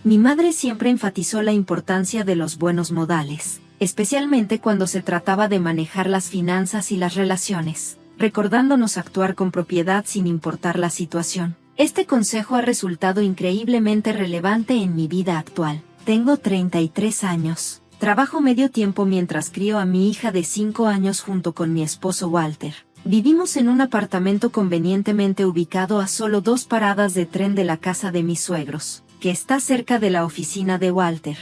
Mi madre siempre enfatizó la importancia de los buenos modales, especialmente cuando se trataba de manejar las finanzas y las relaciones, recordándonos actuar con propiedad sin importar la situación. Este consejo ha resultado increíblemente relevante en mi vida actual. Tengo 33 años. Trabajo medio tiempo mientras crío a mi hija de 5 años junto con mi esposo Walter. Vivimos en un apartamento convenientemente ubicado a solo 2 paradas de tren de la casa de mis suegros, que está cerca de la oficina de Walter.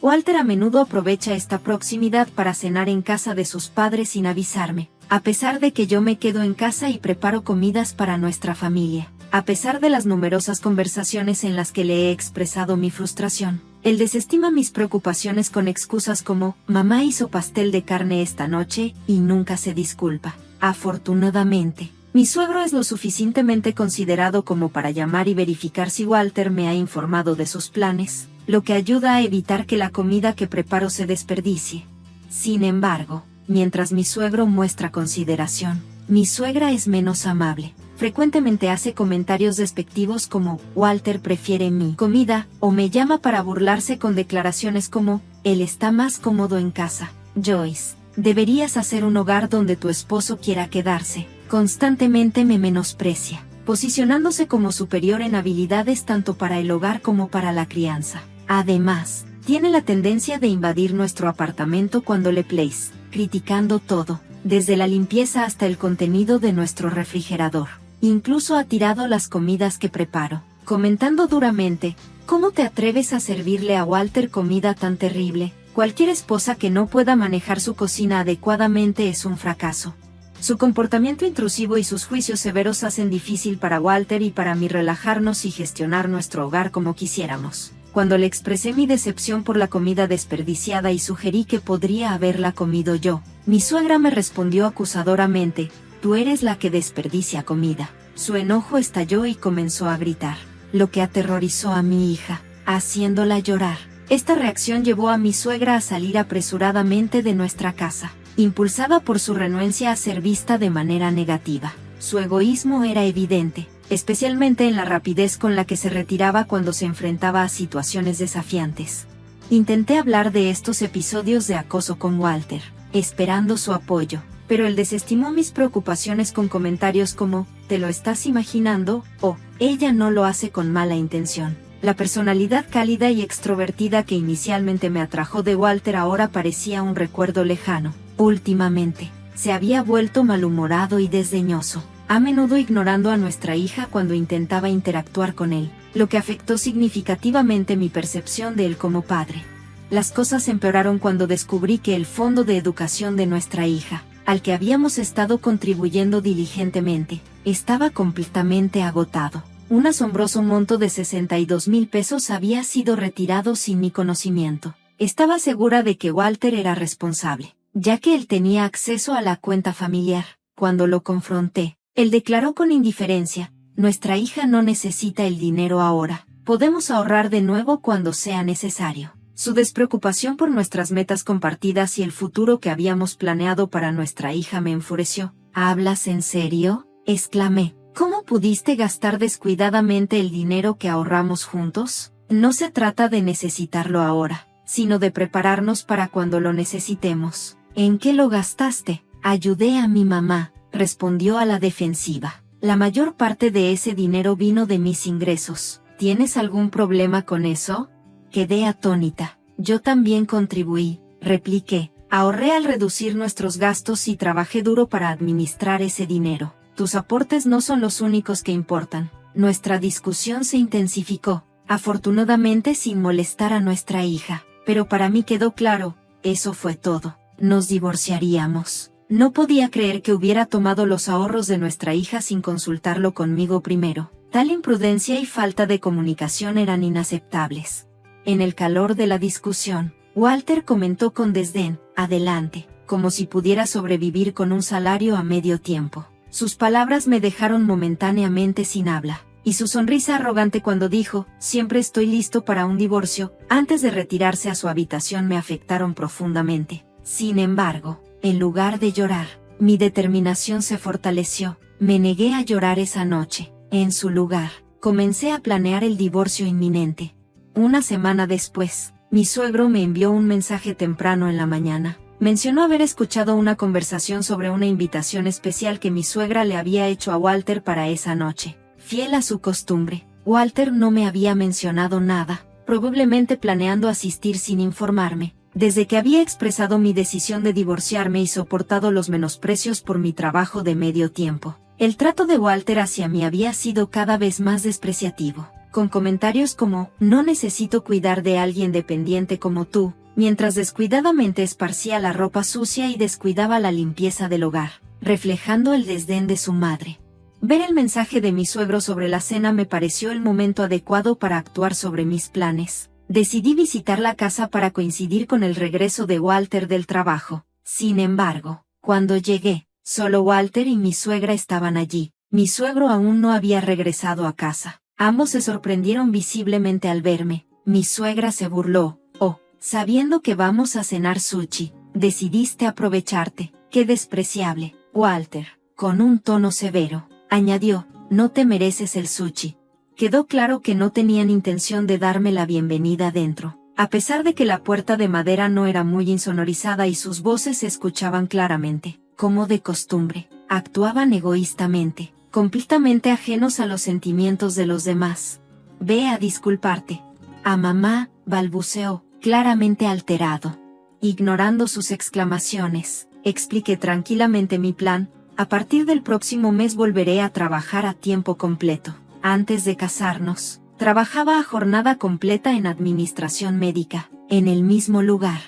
Walter a menudo aprovecha esta proximidad para cenar en casa de sus padres sin avisarme, a pesar de que yo me quedo en casa y preparo comidas para nuestra familia. A pesar de las numerosas conversaciones en las que le he expresado mi frustración, él desestima mis preocupaciones con excusas como, mamá hizo pastel de carne esta noche, y nunca se disculpa. Afortunadamente, mi suegro es lo suficientemente considerado como para llamar y verificar si Walter me ha informado de sus planes, lo que ayuda a evitar que la comida que preparo se desperdicie. Sin embargo, mientras mi suegro muestra consideración, mi suegra es menos amable. Frecuentemente hace comentarios despectivos como, Walter prefiere mi comida, o me llama para burlarse con declaraciones como, él está más cómodo en casa. Joyce, deberías hacer un hogar donde tu esposo quiera quedarse. Constantemente me menosprecia, posicionándose como superior en habilidades tanto para el hogar como para la crianza. Además, tiene la tendencia de invadir nuestro apartamento cuando le place, criticando todo, desde la limpieza hasta el contenido de nuestro refrigerador. Incluso ha tirado las comidas que preparo, comentando duramente, ¿cómo te atreves a servirle a Walter comida tan terrible? Cualquier esposa que no pueda manejar su cocina adecuadamente es un fracaso. Su comportamiento intrusivo y sus juicios severos hacen difícil para Walter y para mí relajarnos y gestionar nuestro hogar como quisiéramos. Cuando le expresé mi decepción por la comida desperdiciada y sugerí que podría haberla comido yo, mi suegra me respondió acusadoramente, tú eres la que desperdicia comida. Su enojo estalló y comenzó a gritar, lo que aterrorizó a mi hija, haciéndola llorar. Esta reacción llevó a mi suegra a salir apresuradamente de nuestra casa, impulsada por su renuencia a ser vista de manera negativa. Su egoísmo era evidente, especialmente en la rapidez con la que se retiraba cuando se enfrentaba a situaciones desafiantes. Intenté hablar de estos episodios de acoso con Walter, esperando su apoyo, pero él desestimó mis preocupaciones con comentarios como, ¿te lo estás imaginando? O, ella no lo hace con mala intención. La personalidad cálida y extrovertida que inicialmente me atrajo de Walter ahora parecía un recuerdo lejano. Últimamente, se había vuelto malhumorado y desdeñoso, a menudo ignorando a nuestra hija cuando intentaba interactuar con él, lo que afectó significativamente mi percepción de él como padre. Las cosas empeoraron cuando descubrí que el fondo de educación de nuestra hija, al que habíamos estado contribuyendo diligentemente, estaba completamente agotado. Un asombroso monto de 62,000 pesos había sido retirado sin mi conocimiento. Estaba segura de que Walter era responsable, ya que él tenía acceso a la cuenta familiar. Cuando lo confronté, él declaró con indiferencia, nuestra hija no necesita el dinero ahora, podemos ahorrar de nuevo cuando sea necesario. Su despreocupación por nuestras metas compartidas y el futuro que habíamos planeado para nuestra hija me enfureció. ¿Hablas en serio?, exclamé. ¿Cómo pudiste gastar descuidadamente el dinero que ahorramos juntos? No se trata de necesitarlo ahora, sino de prepararnos para cuando lo necesitemos. ¿En qué lo gastaste? Ayudé a mi mamá, respondió a la defensiva. La mayor parte de ese dinero vino de mis ingresos. ¿Tienes algún problema con eso? Quedé atónita. Yo también contribuí, repliqué. Ahorré al reducir nuestros gastos y trabajé duro para administrar ese dinero. Tus aportes no son los únicos que importan. Nuestra discusión se intensificó, afortunadamente sin molestar a nuestra hija, pero para mí quedó claro, eso fue todo. Nos divorciaríamos. No podía creer que hubiera tomado los ahorros de nuestra hija sin consultarlo conmigo primero. Tal imprudencia y falta de comunicación eran inaceptables. En el calor de la discusión, Walter comentó con desdén, adelante, como si pudiera sobrevivir con un salario a medio tiempo. Sus palabras me dejaron momentáneamente sin habla, y su sonrisa arrogante cuando dijo, siempre estoy listo para un divorcio, antes de retirarse a su habitación me afectaron profundamente. Sin embargo, en lugar de llorar, mi determinación se fortaleció. Me negué a llorar esa noche. En su lugar, comencé a planear el divorcio inminente. Una semana después, mi suegro me envió un mensaje temprano en la mañana. Mencionó haber escuchado una conversación sobre una invitación especial que mi suegra le había hecho a Walter para esa noche. Fiel a su costumbre, Walter no me había mencionado nada, probablemente planeando asistir sin informarme. Desde que había expresado mi decisión de divorciarme y soportado los menosprecios por mi trabajo de medio tiempo, el trato de Walter hacia mí había sido cada vez más despreciativo, con comentarios como, no necesito cuidar de alguien dependiente como tú, mientras descuidadamente esparcía la ropa sucia y descuidaba la limpieza del hogar, reflejando el desdén de su madre. Ver el mensaje de mi suegro sobre la cena me pareció el momento adecuado para actuar sobre mis planes. Decidí visitar la casa para coincidir con el regreso de Walter del trabajo. Sin embargo, cuando llegué, solo Walter y mi suegra estaban allí. Mi suegro aún no había regresado a casa. Ambos se sorprendieron visiblemente al verme. Mi suegra se burló. Oh, sabiendo que vamos a cenar sushi, decidiste aprovecharte. Qué despreciable, Walter. Con un tono severo, añadió, no te mereces el sushi. Quedó claro que no tenían intención de darme la bienvenida dentro, a pesar de que la puerta de madera no era muy insonorizada y sus voces se escuchaban claramente. Como de costumbre, actuaban egoístamente, completamente ajenos a los sentimientos de los demás. Ve a disculparte. A mamá, balbuceó, claramente alterado. Ignorando sus exclamaciones, expliqué tranquilamente mi plan. A partir del próximo mes volveré a trabajar a tiempo completo. Antes de casarnos, trabajaba a jornada completa en administración médica, en el mismo lugar.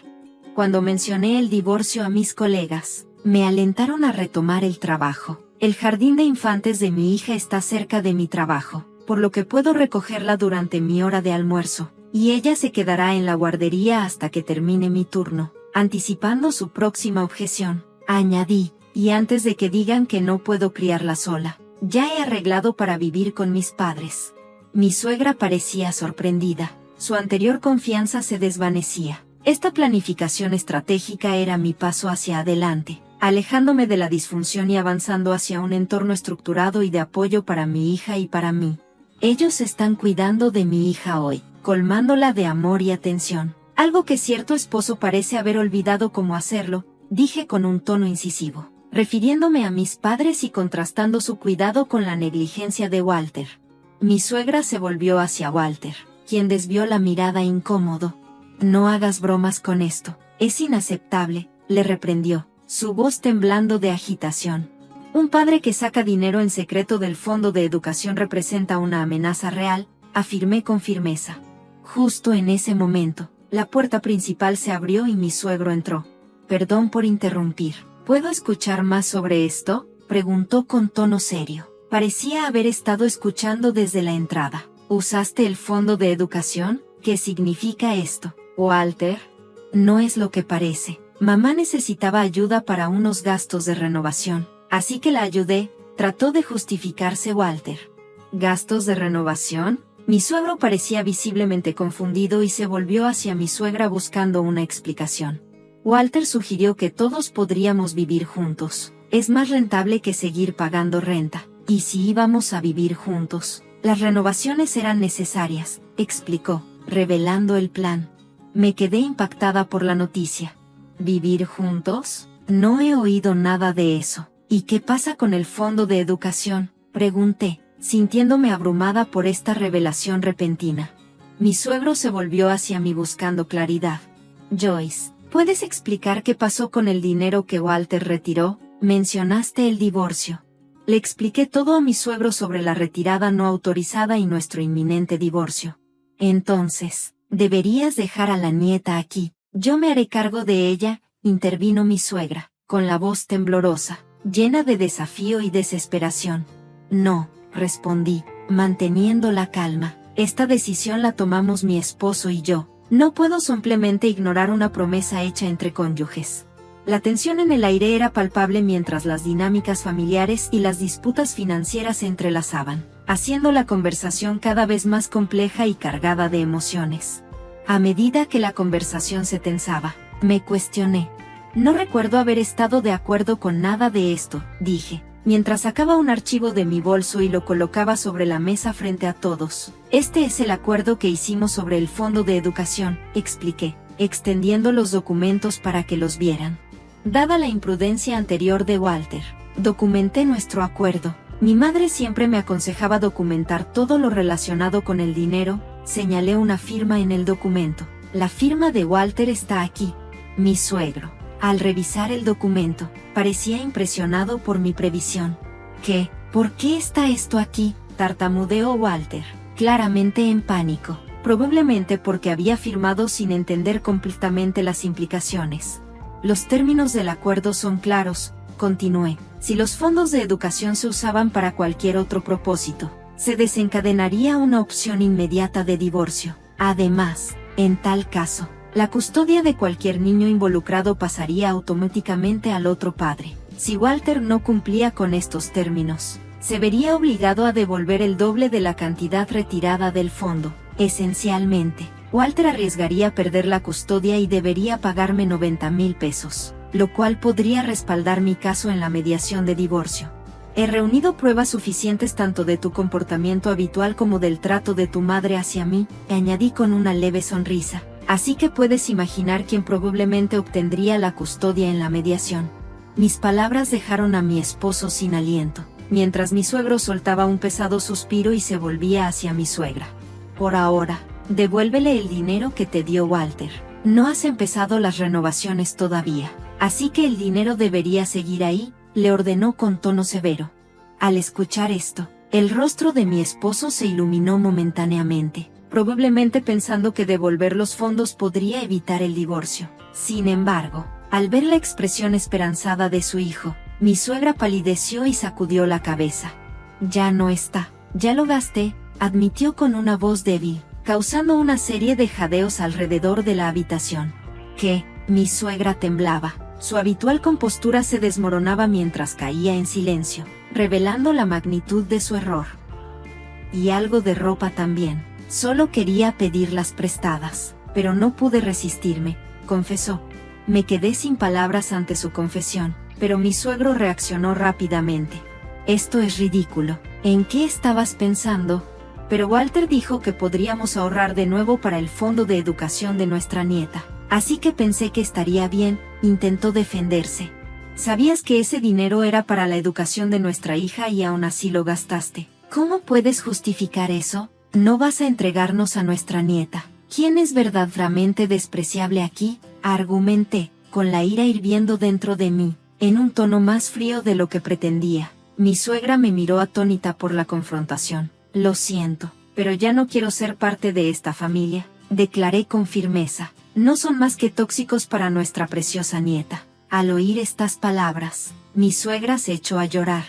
Cuando mencioné el divorcio a mis colegas, me alentaron a retomar el trabajo. El jardín de infantes de mi hija está cerca de mi trabajo, por lo que puedo recogerla durante mi hora de almuerzo, y ella se quedará en la guardería hasta que termine mi turno, anticipando su próxima objeción. Añadí, y antes de que digan que no puedo criarla sola. Ya he arreglado para vivir con mis padres. Mi suegra parecía sorprendida. Su anterior confianza se desvanecía. Esta planificación estratégica era mi paso hacia adelante, alejándome de la disfunción y avanzando hacia un entorno estructurado y de apoyo para mi hija y para mí. Ellos están cuidando de mi hija hoy, colmándola de amor y atención, algo que cierto esposo parece haber olvidado cómo hacerlo, dije con un tono incisivo, refiriéndome a mis padres y contrastando su cuidado con la negligencia de Walter. Mi suegra se volvió hacia Walter, quien desvió la mirada incómodo. No hagas bromas con esto, es inaceptable, le reprendió, su voz temblando de agitación. Un padre que saca dinero en secreto del Fondo de Educación representa una amenaza real, afirmé con firmeza. Justo en ese momento, la puerta principal se abrió y mi suegro entró. Perdón por interrumpir. ¿Puedo escuchar más sobre esto?, preguntó con tono serio. Parecía haber estado escuchando desde la entrada. ¿Usaste el fondo de educación? ¿Qué significa esto, Walter? No es lo que parece. Mamá necesitaba ayuda para unos gastos de renovación, así que la ayudé, trató de justificarse Walter. ¿Gastos de renovación? Mi suegro parecía visiblemente confundido y se volvió hacia mi suegra buscando una explicación. Walter sugirió que todos podríamos vivir juntos. Es más rentable que seguir pagando renta. Y si íbamos a vivir juntos, las renovaciones eran necesarias, explicó, revelando el plan. Me quedé impactada por la noticia. ¿Vivir juntos? No he oído nada de eso. ¿Y qué pasa con el fondo de educación?, pregunté, sintiéndome abrumada por esta revelación repentina. Mi suegro se volvió hacia mí buscando claridad. Joyce, ¿puedes explicar qué pasó con el dinero que Walter retiró? Mencionaste el divorcio. Le expliqué todo a mi suegro sobre la retirada no autorizada y nuestro inminente divorcio. Entonces, deberías dejar a la nieta aquí. Yo me haré cargo de ella, intervino mi suegra, con la voz temblorosa, llena de desafío y desesperación. No, respondí, manteniendo la calma. Esta decisión la tomamos mi esposo y yo. No puedo simplemente ignorar una promesa hecha entre cónyuges. La tensión en el aire era palpable mientras las dinámicas familiares y las disputas financieras se entrelazaban, haciendo la conversación cada vez más compleja y cargada de emociones. A medida que la conversación se tensaba, me cuestioné. No recuerdo haber estado de acuerdo con nada de esto, dije, mientras sacaba un archivo de mi bolso y lo colocaba sobre la mesa frente a todos. Este es el acuerdo que hicimos sobre el Fondo de Educación, expliqué, extendiendo los documentos para que los vieran. Dada la imprudencia anterior de Walter, documenté nuestro acuerdo. Mi madre siempre me aconsejaba documentar todo lo relacionado con el dinero. Señalé una firma en el documento. La firma de Walter está aquí. Mi suegro, al revisar el documento, parecía impresionado por mi previsión. ¿Qué? ¿Por qué está esto aquí?, tartamudeó Walter, claramente en pánico, probablemente porque había firmado sin entender completamente las implicaciones. Los términos del acuerdo son claros, continué. Si los fondos de educación se usaban para cualquier otro propósito, se desencadenaría una opción inmediata de divorcio. Además, en tal caso, la custodia de cualquier niño involucrado pasaría automáticamente al otro padre. Si Walter no cumplía con estos términos, se vería obligado a devolver el doble de la cantidad retirada del fondo. Esencialmente, Walter arriesgaría perder la custodia y debería pagarme 90,000 pesos, lo cual podría respaldar mi caso en la mediación de divorcio. He reunido pruebas suficientes tanto de tu comportamiento habitual como del trato de tu madre hacia mí, añadí con una leve sonrisa. Así que puedes imaginar quién probablemente obtendría la custodia en la mediación. Mis palabras dejaron a mi esposo sin aliento, mientras mi suegro soltaba un pesado suspiro y se volvía hacia mi suegra. Por ahora, devuélvele el dinero que te dio Walter. No has empezado las renovaciones todavía, así que el dinero debería seguir ahí, le ordenó con tono severo. Al escuchar esto, el rostro de mi esposo se iluminó momentáneamente, probablemente pensando que devolver los fondos podría evitar el divorcio. Sin embargo, al ver la expresión esperanzada de su hijo, mi suegra palideció y sacudió la cabeza. Ya no está, ya lo gasté, admitió con una voz débil, causando una serie de jadeos alrededor de la habitación. ¿Qué? Mi suegra temblaba. Su habitual compostura se desmoronaba mientras caía en silencio, revelando la magnitud de su error. Y algo de ropa también. Solo quería pedirlas prestadas, pero no pude resistirme, confesó. Me quedé sin palabras ante su confesión, pero mi suegro reaccionó rápidamente. Esto es ridículo. ¿En qué estabas pensando? Pero Walter dijo que podríamos ahorrar de nuevo para el fondo de educación de nuestra nieta. Así que pensé que estaría bien, intentó defenderse. ¿Sabías que ese dinero era para la educación de nuestra hija y aún así lo gastaste? ¿Cómo puedes justificar eso? No vas a entregarnos a nuestra nieta. ¿Quién es verdaderamente despreciable aquí?, argumenté, con la ira hirviendo dentro de mí, en un tono más frío de lo que pretendía. Mi suegra me miró atónita por la confrontación. Lo siento, pero ya no quiero ser parte de esta familia, declaré con firmeza. No son más que tóxicos para nuestra preciosa nieta. Al oír estas palabras, mi suegra se echó a llorar.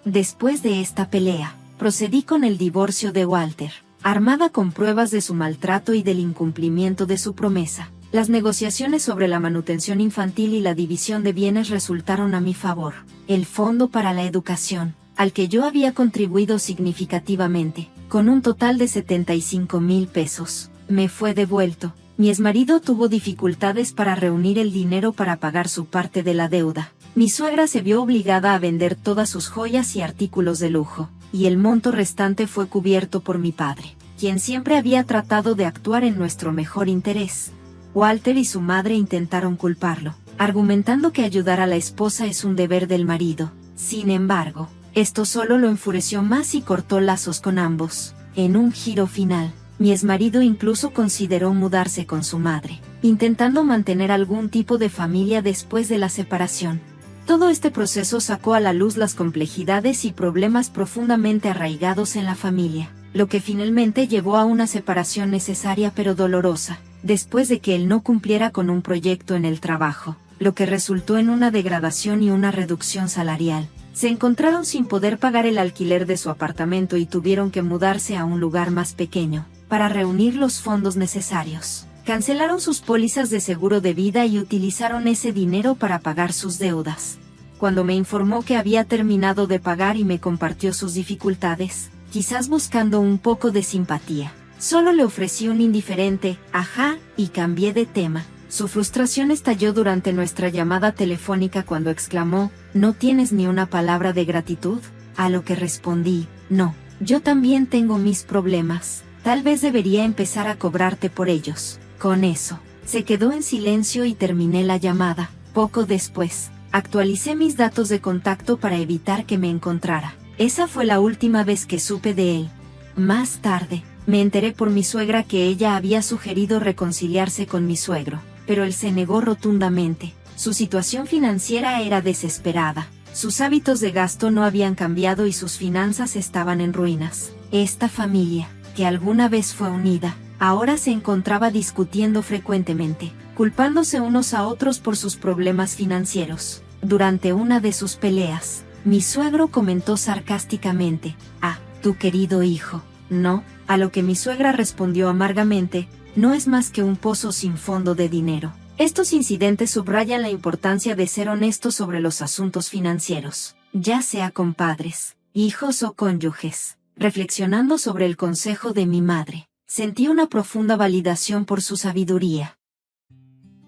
Después de esta pelea, procedí con el divorcio de Walter, armada con pruebas de su maltrato y del incumplimiento de su promesa. Las negociaciones sobre la manutención infantil y la división de bienes resultaron a mi favor. El Fondo para la Educación, al que yo había contribuido significativamente, con un total de 75,000 pesos, me fue devuelto. Mi exmarido tuvo dificultades para reunir el dinero para pagar su parte de la deuda. Mi suegra se vio obligada a vender todas sus joyas y artículos de lujo, y el monto restante fue cubierto por mi padre, quien siempre había tratado de actuar en nuestro mejor interés. Walter y su madre intentaron culparlo, argumentando que ayudar a la esposa es un deber del marido. Sin embargo, esto solo lo enfureció más y cortó lazos con ambos. En un giro final, mi exmarido incluso consideró mudarse con su madre, intentando mantener algún tipo de familia después de la separación. Todo este proceso sacó a la luz las complejidades y problemas profundamente arraigados en la familia, lo que finalmente llevó a una separación necesaria pero dolorosa, después de que él no cumpliera con un proyecto en el trabajo, lo que resultó en una degradación y una reducción salarial. Se encontraron sin poder pagar el alquiler de su apartamento y tuvieron que mudarse a un lugar más pequeño, para reunir los fondos necesarios. Cancelaron sus pólizas de seguro de vida y utilizaron ese dinero para pagar sus deudas. Cuando me informó que había terminado de pagar y me compartió sus dificultades, quizás buscando un poco de simpatía, solo le ofrecí un indiferente, ajá, y cambié de tema. Su frustración estalló durante nuestra llamada telefónica cuando exclamó, ¿no tienes ni una palabra de gratitud? A lo que respondí, no, yo también tengo mis problemas. Tal vez debería empezar a cobrarte por ellos. Con eso, se quedó en silencio y terminé la llamada. Poco después, actualicé mis datos de contacto para evitar que me encontrara. Esa fue la última vez que supe de él. Más tarde, me enteré por mi suegra que ella había sugerido reconciliarse con mi suegro, pero él se negó rotundamente. Su situación financiera era desesperada. Sus hábitos de gasto no habían cambiado y sus finanzas estaban en ruinas. Esta familia, que alguna vez fue unida, ahora se encontraba discutiendo frecuentemente, culpándose unos a otros por sus problemas financieros. Durante una de sus peleas, mi suegro comentó sarcásticamente: «Ah, tu querido hijo». «No», a lo que mi suegra respondió amargamente: «No es más que un pozo sin fondo de dinero». Estos incidentes subrayan la importancia de ser honestos sobre los asuntos financieros, ya sea con padres, hijos o cónyuges. Reflexionando sobre el consejo de mi madre, sentí una profunda validación por su sabiduría.